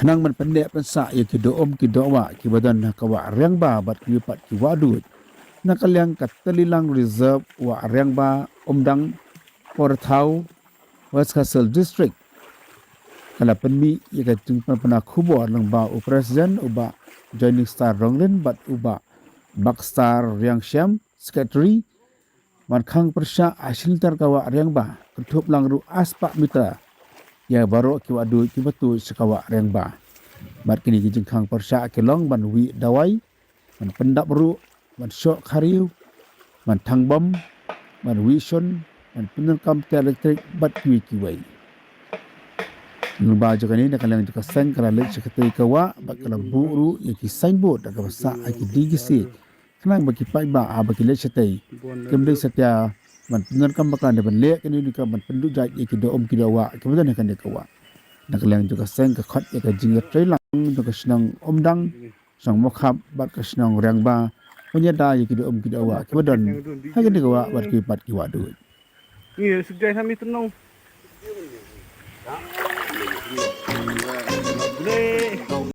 Kenang man pendek pensa ya kido om kido wa kibadan kawa riang ba bat kipat kiwadut nakaliang katalilang reserve wa riang ba omdang Porthau West Castle District kala penmi ya kating pernah kubo lang ba u presiden uba joining star ronglin bat uba bakstar riang syam secretary man khang persya asiltar kawa riang ba ketup lang ru aspa mitra ya baro kiwadu kibatu sekawa riang ba bat kini kijing khang persya kelong ban wi dawai man pendap ru man syok khariu man thangbam man wishon man penerkam elektrik bat kiwai Lumba juga ni nak kalian juga sign kalau lek sekretari kawa bat kalau buru ya ki signboard dak basa aki digisi kenang bagi pai ba bagi lek setai kemudian setia man penerkam bakal depan lek ini juga man penduk jai ya ki do om ki dawa kemudian akan dia kawa nak kalian juga sign ke khot ya ka jingat trailang juga senang omdang sang mokhap bat ka senang riang ba punya da ya ki do om ki dawa kemudian akan dia kawa bat ki wadu Ni sejai kami tenang. Boleh